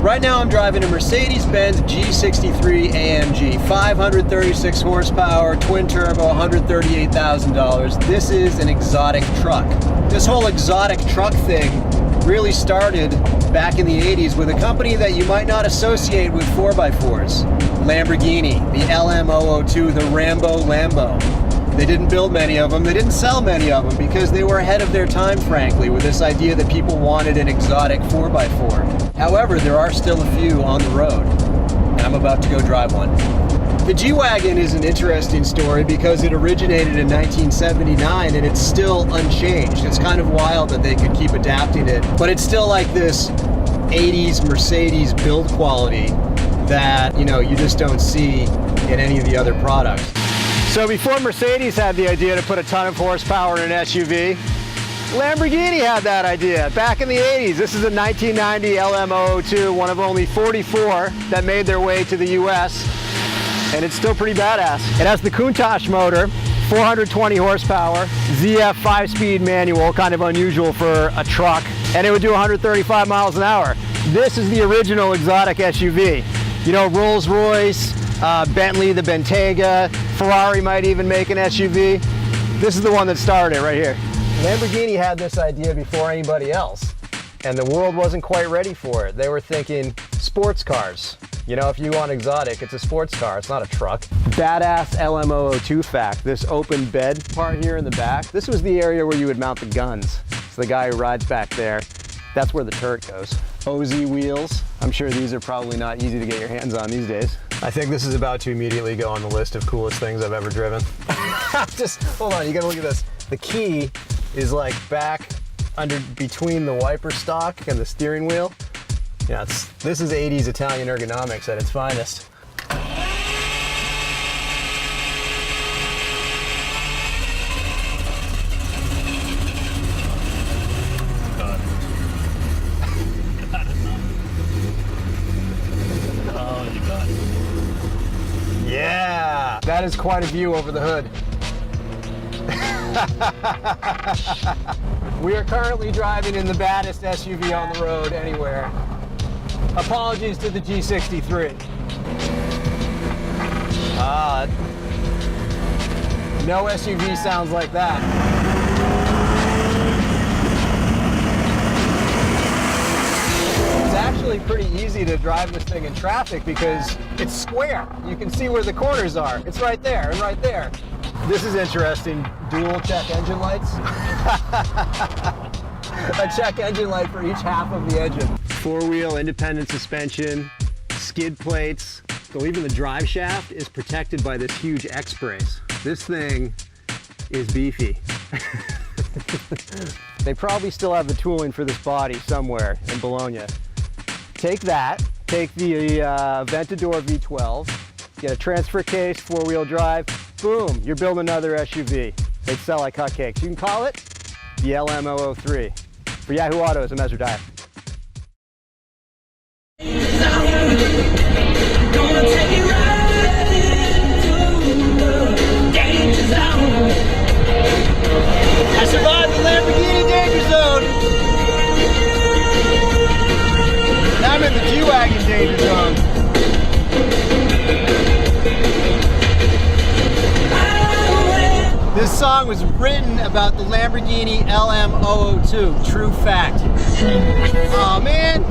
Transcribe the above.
Right now I'm driving a Mercedes-Benz G63 AMG, 536 horsepower, twin turbo, $138,000. This is an exotic truck. This whole exotic truck thing really started back in the 80s with a company that you might not associate with 4x4s. Lamborghini, the LM002, the Rambo Lambo. They didn't build many of them, they didn't sell many of them because they were ahead of their time, frankly, with this idea that people wanted an exotic 4x4. However, there are still a few on the road, and I'm about to go drive one. The G-Wagon is an interesting story because it originated in 1979 and it's still unchanged. It's kind of wild that they could keep adapting it, but it's still like this 80s Mercedes build quality that, you know, you just don't see in any of the other products. So before Mercedes had the idea to put a ton of horsepower in an SUV, Lamborghini had that idea back in the 80s. This is a 1990 LM002, one of only 44 that made their way to the US, and it's still pretty badass. It has the Countach motor, 420 horsepower, ZF 5-speed manual, kind of unusual for a truck, and it would do 135 miles an hour. This is the original exotic SUV. You know, Rolls-Royce, Bentley, the Bentayga, Ferrari might even make an SUV. This is the one that started it right here. Lamborghini had this idea before anybody else, and the world wasn't quite ready for it. They were thinking sports cars. You know, if you want exotic, it's a sports car, it's not a truck. Badass LM002 fact, this open bed part here in the back, this was the area where you would mount the guns. So the guy who rides back there, that's where the turret goes. OZ wheels. I'm sure these are probably not easy to get your hands on these days. I think this is about to immediately go on the list of coolest things I've ever driven. Just, hold on, you gotta look at this. The key is like back under between the wiper stock and the steering wheel. Yeah, this is 80s Italian ergonomics at its finest. Yeah, that is quite a view over the hood. We are currently driving in the baddest SUV on the road anywhere. Apologies to the G63. No SUV sounds like that. It's actually pretty easy to drive this thing in traffic because it's square. You can see where the corners are. It's right there and right there. This is interesting. Dual check engine lights. A check engine light for each half of the engine. Four-wheel independent suspension, skid plates. So even the drive shaft is protected by this huge X-brace. This thing is beefy. They probably still have the tooling for this body somewhere in Bologna. Take that, take the Ventador V12, get a transfer case, four-wheel drive, boom, you're building another SUV. They sell like hotcakes. You can call it the LM003. For Yahoo Autos, I'm Ezra Dyer. I survived the Lamborghini danger zone. Now I'm in the G-Wagon danger zone. This song was written about the Lamborghini LM002, true fact. Oh man.